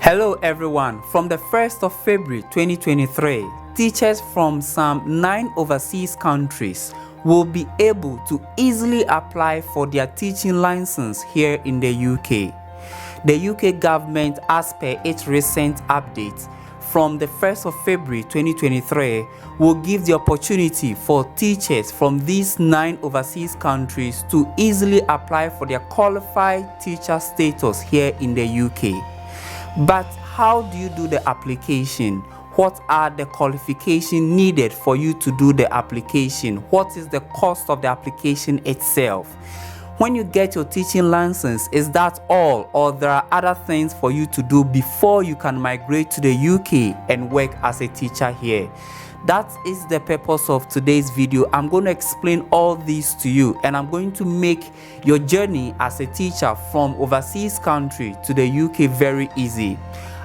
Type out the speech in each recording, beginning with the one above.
Hello everyone, from the 1st of February 2023, teachers from some 9 overseas countries will be able to easily apply for their teaching license here in the UK. The UK government, as per its recent update, from the 1st of February 2023, will give the opportunity for teachers from these 9 overseas countries to easily apply for their qualified teacher status here in the UK. But how do you do the application? What are the qualifications needed for you to do the application? What is the cost of the application itself? When you get your teaching license, is that all, or there are other things for you to do before you can migrate to the UK and work as a teacher here? That is the purpose of today's video. I'm going to explain all these to you, and I'm going to make your journey as a teacher from overseas country to the UK very easy.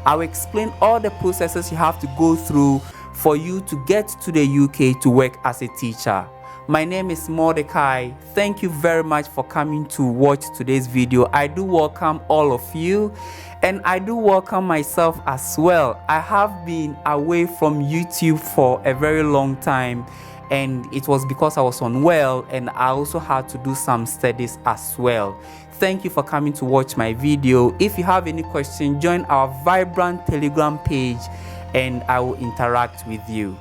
I'll explain all the processes you have to go through for you to get to the UK to work as a teacher. My name is MORDECAI. Thank you very much for coming to watch today's video. I do welcome all of you, and I do welcome myself as well. I have been away from YouTube for a very long time, and it was because I was unwell, and I also had to do some studies as well. Thank you for coming to watch my video. If you have any question, join our vibrant Telegram page and I will interact with you.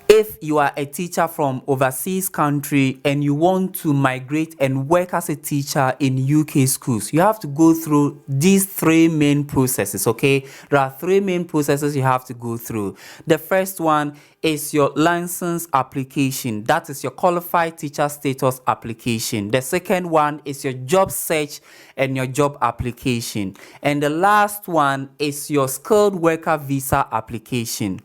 If you are a teacher from overseas country and you want to migrate and work as a teacher in UK schools, you have to go through these 3 main processes, okay? There are 3 main processes you have to go through. The first one is your license application. That is your qualified teacher status application. The second one is your job search and your job application. And the last one is your skilled worker visa application.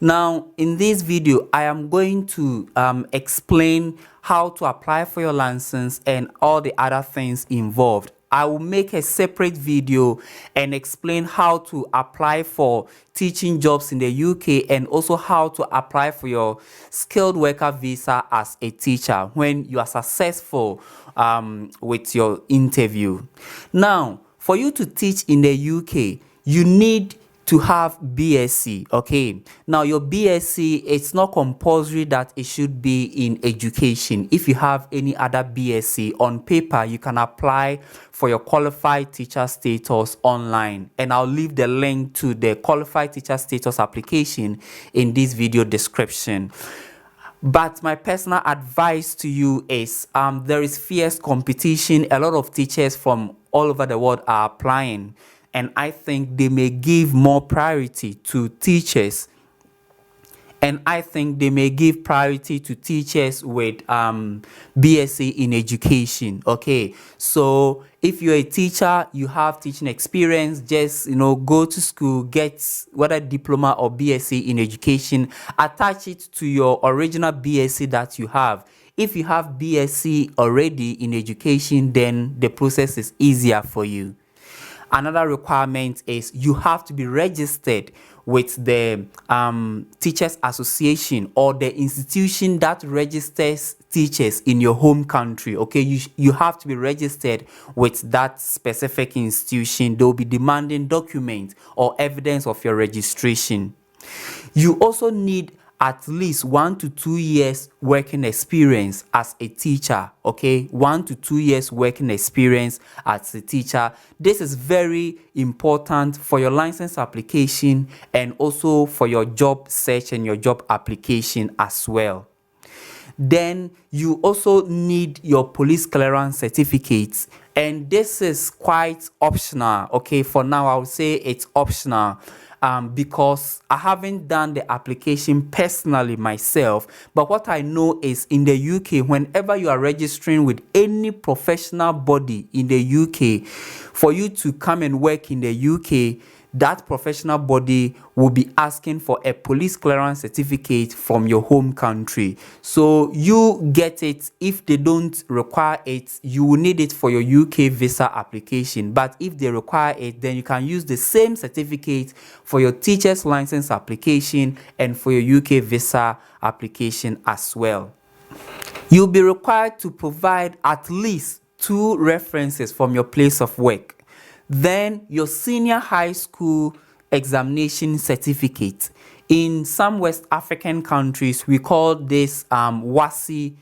Now, in this video, I am going to explain how to apply for your license and all the other things involved. I will make a separate video and explain how to apply for teaching jobs in the UK and also how to apply for your skilled worker visa as a teacher when you are successful with your interview. Now, for you to teach in the UK, you need to have BSc, okay? Now, your BSc, it's not compulsory that it should be in education. If you have any other BSc on paper, you can apply for your qualified teacher status online. And I'll leave the link to the qualified teacher status application in this video description. But my personal advice to you is there is fierce competition. A lot of teachers from all over the world are applying, and I think they may give more priority to teachers. And I think they may give priority to teachers with BSc in education. Okay, so if you're a teacher, you have teaching experience, just go to school, get whether diploma or BSc in education, attach it to your original BSc that you have. If you have BSc already in education, then the process is easier for you. Another requirement is you have to be registered with the Teachers Association or the institution that registers teachers in your home country. Okay, you have to be registered with that specific institution. They'll be demanding documents or evidence of your registration. You also need at least 1 to 2 years working experience as a teacher, okay? 1 to 2 years working experience as a teacher. This is very important for your license application and also for your job search and your job application as well. Then you also need your police clearance certificates, and this is quite optional, okay? For now, I would say it's optional. Because I haven't done the application personally myself, but what I know is in the UK, whenever you are registering with any professional body in the UK, for you to come and work in the UK, that professional body will be asking for a police clearance certificate from your home country. So you get it. If they don't require it, you will need it for your UK visa application. But if they require it, then you can use the same certificate for your teacher's license application and for your UK visa application as well. You'll be required to provide at least 2 references from your place of work. then your senior high school examination certificate. In some West African countries, we call this WASI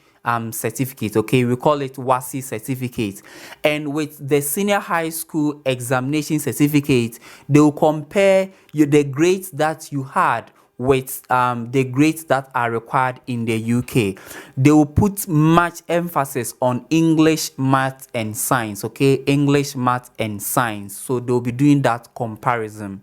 certificate. Okay, we call it WASI certificate. And with the senior high school examination certificate, they will compare the grades that you had with the grades that are required in the UK. They will put much emphasis on English, math, and science. Okay, English, math, and science. So they'll be doing that comparison.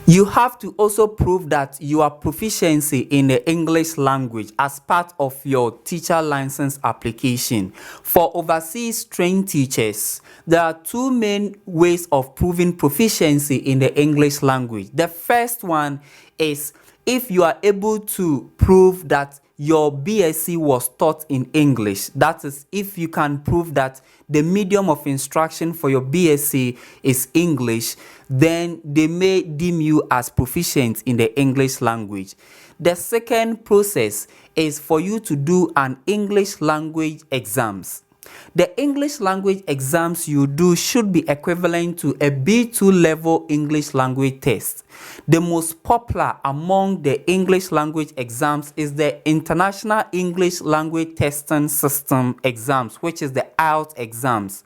You have to also prove that your proficiency in the English language as part of your teacher license application. For overseas trained teachers, there are two main ways of proving proficiency in the English language. The first one is if you are able to prove that your BSc was taught in English. That is, if you can prove that the medium of instruction for your BSc is English, then they may deem you as proficient in the English language. The second process is for you to do an English language exams. The English language exams you do should be equivalent to a B2 level English language test. The most popular among the English language exams is the International English Language Testing System exams, which is the IELTS exams.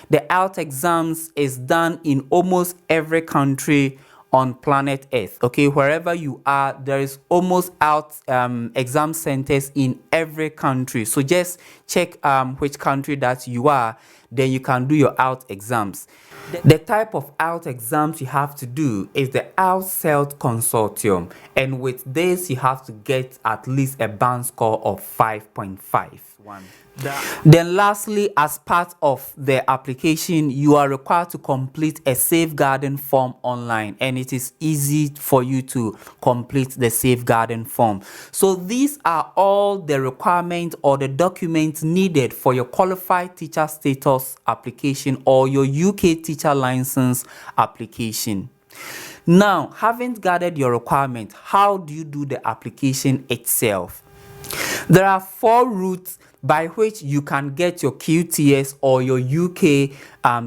The IELTS exams is done in almost every country on planet Earth. Okay, wherever you are, there is almost IELTS exam centers in every country. So just check which country that you are, then you can do your IELTS exams. The type of IELTS exams you have to do is the IELTS CELT Consortium, and with this you have to get at least a band score of 5.5. Then lastly, as part of the application, you are required to complete a safeguarding form online, and it is easy for you to complete the safeguarding form. So these are all the requirements or the documents needed for your qualified teacher status application or your UK teacher license application. Now, having gathered your requirement, how do you do the application itself? There are 4 routes by which you can get your QTS or your UK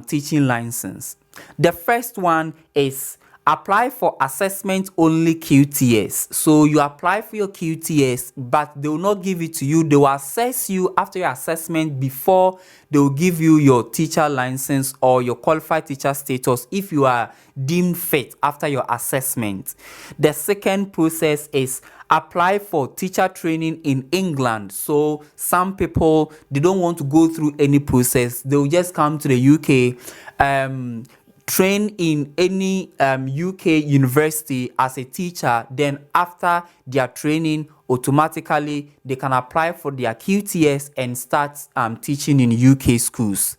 teaching license. The first one is apply for assessment only QTS. So you apply for your QTS, but they will not give it to you. They will assess you after your assessment before they will give you your teacher license or your qualified teacher status if you are deemed fit after your assessment. The second process is apply for teacher training in England. So some people, they don't want to go through any process. They'll just come to the UK, train in any UK university as a teacher. Then after their training, automatically they can apply for their QTS and start teaching in UK schools.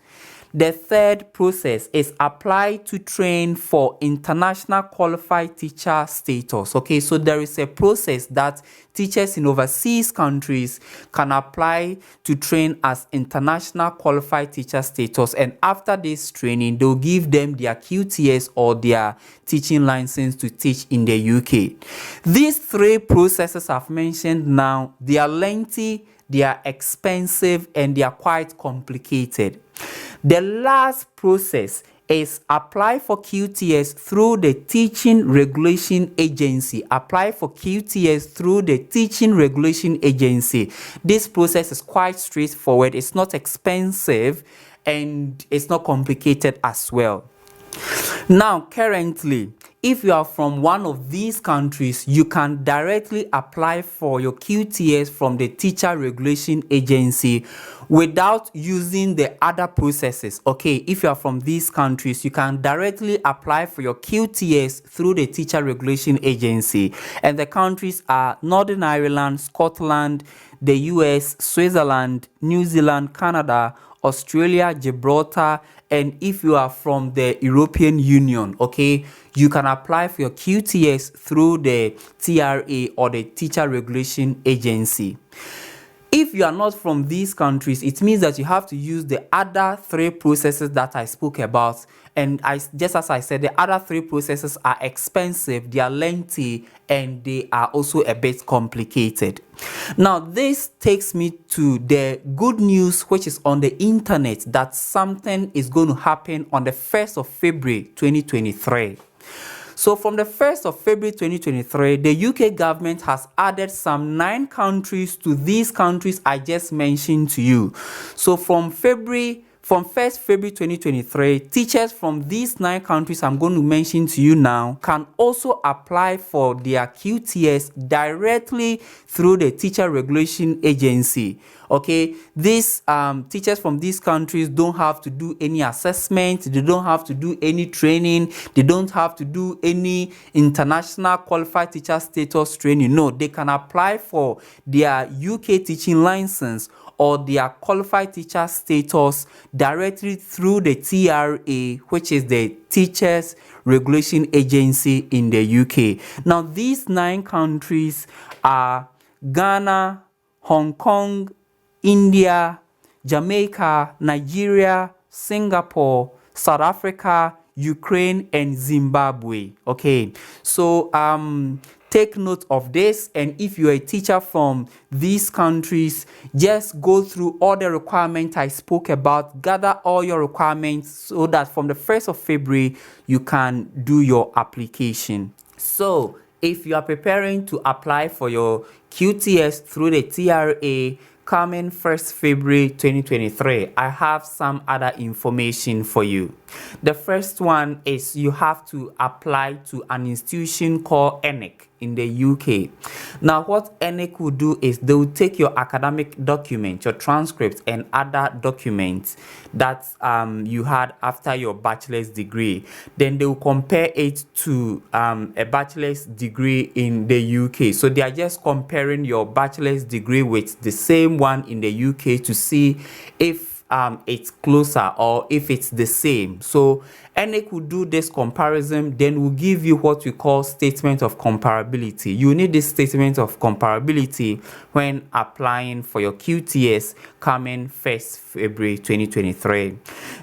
The third process is apply to train for international qualified teacher status. Okay, so there is a process that teachers in overseas countries can apply to train as international qualified teacher status, and after this training, they'll give them their QTS or their teaching license to teach in the UK. These 3 processes I've mentioned now, they are lengthy, they are expensive, and they are quite complicated. The last process is apply for QTS through the Teaching Regulation Agency. Apply for QTS through the Teaching Regulation Agency. This process is quite straightforward. It's not expensive and it's not complicated as well. Now, currently, if you are from one of these countries, you can directly apply for your QTS from the Teacher Regulation Agency without using the other processes. Okay, if you are from these countries, you can directly apply for your QTS through the Teacher Regulation Agency. And the countries are Northern Ireland, Scotland, the US, Switzerland, New Zealand, Canada, Australia, Gibraltar, and if you are from the European Union, okay, you can apply for your QTS through the TRA or the Teacher Regulation Agency. If you are not from these countries, it means that you have to use the other 3 processes that I spoke about. And just as I said, the other 3 processes are expensive, they are lengthy, and they are also a bit complicated. Now, this takes me to the good news, which is on the internet, that something is going to happen on the 1st of February 2023. So from the 1st of February 2023, the UK government has added some 9 countries to these countries I just mentioned to you. So from 1st February 2023, teachers from these 9 countries I'm going to mention to you now can also apply for their QTS directly through the Teacher Regulation Agency. Okay, these teachers from these countries don't have to do any assessment, they don't have to do any training, they don't have to do any international qualified teacher status training. No, they can apply for their UK teaching license or their qualified teacher status directly through the TRA, which is the Teachers Regulation Agency in the UK. Now, these 9 countries are Ghana, Hong Kong, India, Jamaica, Nigeria, Singapore, South Africa, Ukraine, and Zimbabwe. Okay, so take note of this, and if you're a teacher from these countries, just go through all the requirements I spoke about, gather all your requirements so that from the 1st of February you can do your application. So if you are preparing to apply for your QTS through the TRA coming 1st February 2023, I have some other information for you. The first one is you have to apply to an institution called ENIC in the UK. Now, what ENIC will do is they will take your academic document, your transcripts, and other documents that you had after your bachelor's degree. Then they will compare it to a bachelor's degree in the UK. So they are just comparing your bachelor's degree with the same one in the UK to see if it's closer or if it's the same. So ENIC will do this comparison, then will give you what we call statement of comparability. You need this statement of comparability when applying for your QTS coming 1st February 2023.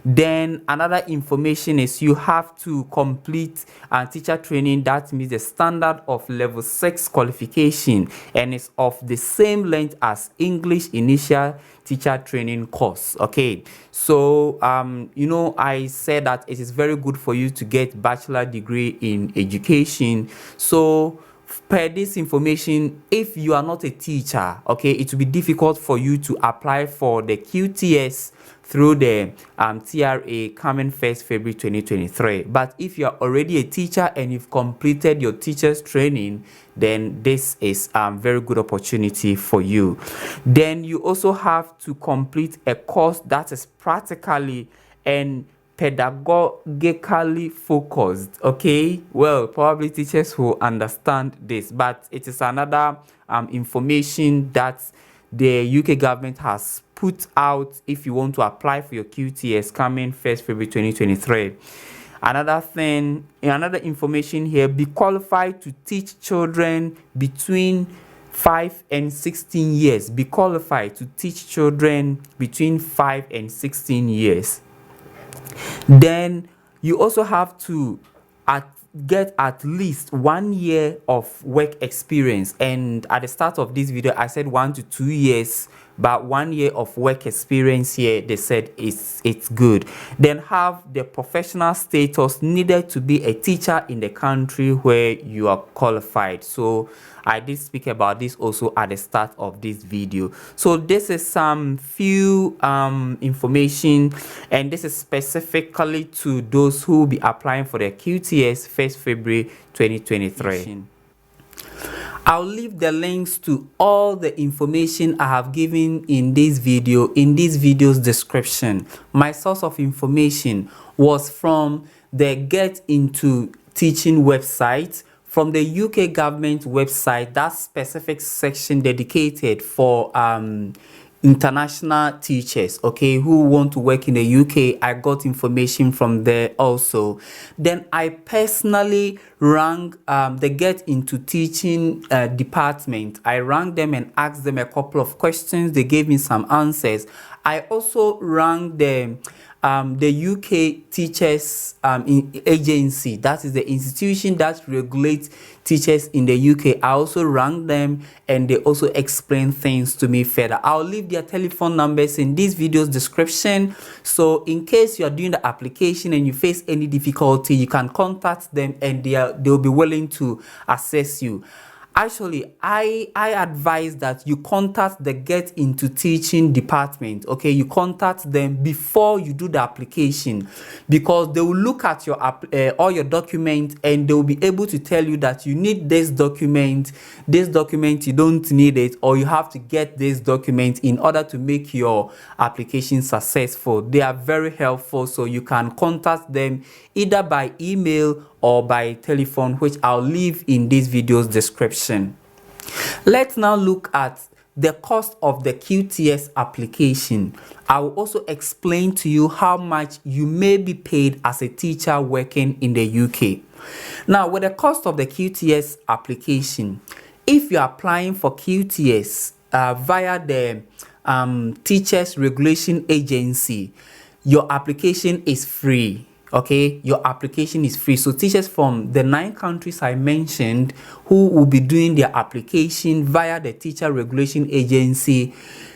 Then another information is you have to complete teacher training that meets the standard of level 6 qualification and is of the same length as English initial teacher training course. Okay, so I said that it is very good for you to get bachelor degree in education. So per this information, if you are not a teacher, okay, it will be difficult for you to apply for the QTS through the TRA coming 1st February 2023. But if you are already a teacher and you've completed your teacher's training, then this is a very good opportunity for you. Then you also have to complete a course that is practically and pedagogically focused. Okay, well, probably teachers will understand this, but it is another information that the UK government has put out if you want to apply for your QTS coming 1st February 2023. Another information here, be qualified to teach children between 5 and 16 years. Be qualified to teach children between 5 and 16 years. Then you also have to get at least 1 year of work experience, and at the start of this video I said 1 to 2 years, but 1 year of work experience here they said it's good. Then have the professional status needed to be a teacher in the country where you are qualified. So I did speak about this also at the start of this video. So this is some few information, and this is specifically to those who will be applying for the QTS 1st February 2023. I'll leave the links to all the information I have given in this video in this video's description. My source of information was from the Get Into Teaching website, from the UK government website, that specific section dedicated for international teachers, okay, who want to work in the UK. I got information from there also. Then I personally rang the Get Into Teaching department. I rang them and asked them a couple of questions. They gave me some answers. I also rang the UK Teachers Agency. That is the institution that regulates teachers in the UK. I also rang them and they also explain things to me further. I'll leave their telephone numbers in this video's description. So in case you are doing the application and you face any difficulty, you can contact them and they'll be willing to assess you. Actually, I advise that you contact the Get Into Teaching department, okay? You contact them before you do the application, because they will look at your all your documents and they will be able to tell you that you need this document you don't need it, or you have to get this document in order to make your application successful. They are very helpful, so you can contact them either by email or by telephone, which I'll leave in this video's description. Let's now look at the cost of the QTS application. I will also explain to you how much you may be paid as a teacher working in the UK. Now, with the cost of the QTS application, if you're applying for QTS via the Teachers Regulation Agency, your application is free. Okay, your application is free. So teachers from the 9 countries I mentioned who will be doing their application via the Teacher Regulation Agency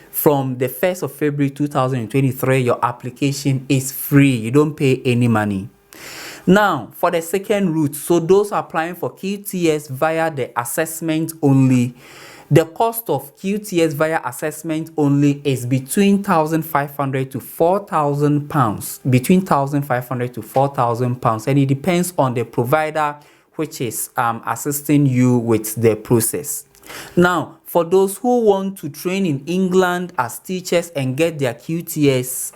from the 1st of February 2023, your application is free. You don't pay any money. Now, for the second route, so those applying for QTS via the assessment only, the cost of QTS via assessment only is between £1,500 to £4,000. Between £1,500 to £4,000, and it depends on the provider which is assisting you with the process. Now, for those who want to train in England as teachers and get their QTS,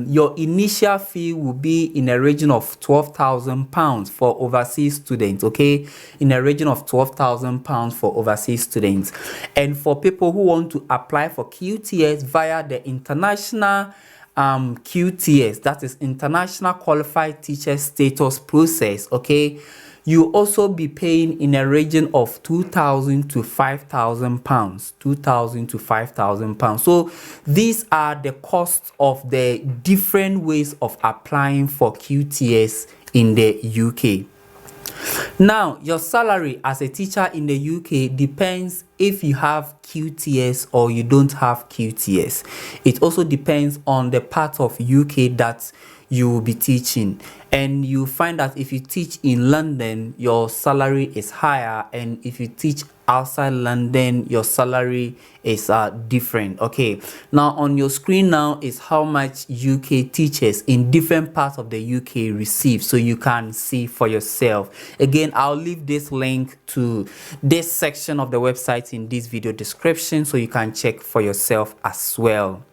your initial fee will be in a region of £12,000 for overseas students, okay? In a region of £12,000 for overseas students. And for people who want to apply for QTS via the international QTS, that is International Qualified Teacher Status process, okay? You also be paying in a region of £2,000 to £5,000. £2,000 to £5,000. So these are the costs of the different ways of applying for QTS in the UK. Now, your salary as a teacher in the UK depends if you have QTS or you don't have QTS. It also depends on the part of UK that you will be teaching, and you find that if you teach in London, your salary is higher, and if you teach outside London, your salary is different. Okay, now on your screen now is how much UK teachers in different parts of the UK receive, so you can see for yourself. Again, I'll leave this link to this section of the website in this video description, so you can check for yourself as well.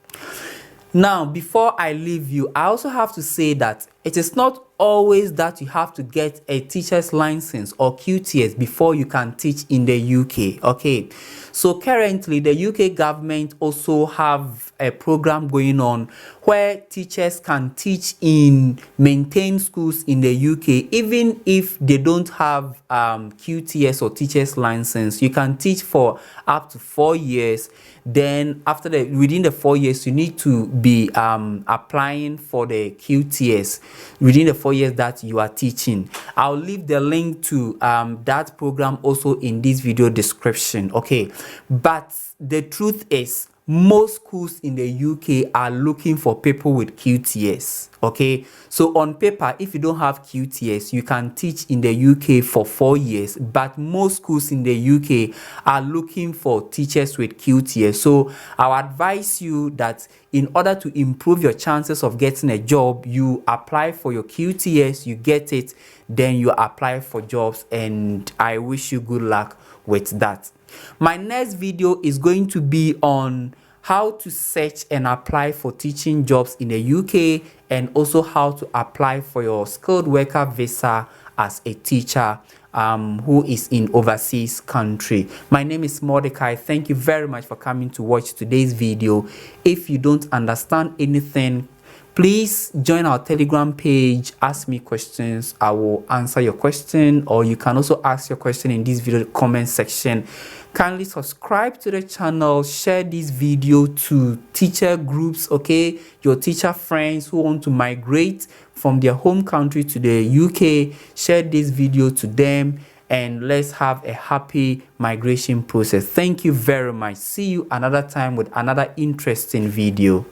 Now, before I leave you, I also have to say that it is not always that you have to get a teacher's license or QTS before you can teach in the UK. Okay, so currently the UK government also have a program going on where teachers can teach in maintained schools in the UK even if they don't have QTS or teacher's license. You can teach for up to 4 years. Then within the 4 years, you need to be applying for the QTS within the 4 years that you are teaching. I'll leave the link to that program also in this video description. Okay, but the truth is, most schools in the UK are looking for people with QTS. Okay, so on paper, if you don't have QTS, you can teach in the UK for 4 years, but most schools in the UK are looking for teachers with QTS. So I advise you that in order to improve your chances of getting a job, you apply for your QTS, you get it, then you apply for jobs, and I wish you good luck with that. My next video is going to be on how to search and apply for teaching jobs in the UK, and also how to apply for your skilled worker visa as a teacher who is in overseas country. My name is MORDECAI. Thank you very much for coming to watch today's video. If you don't understand anything, please join our Telegram page, ask me questions, I will answer your question, or you can also ask your question in this video comment section. Kindly subscribe to the channel, share this video to teacher groups, okay, your teacher friends who want to migrate from their home country to the UK. Share this video to them and let's have a happy migration process. Thank you very much. See you another time with another interesting video.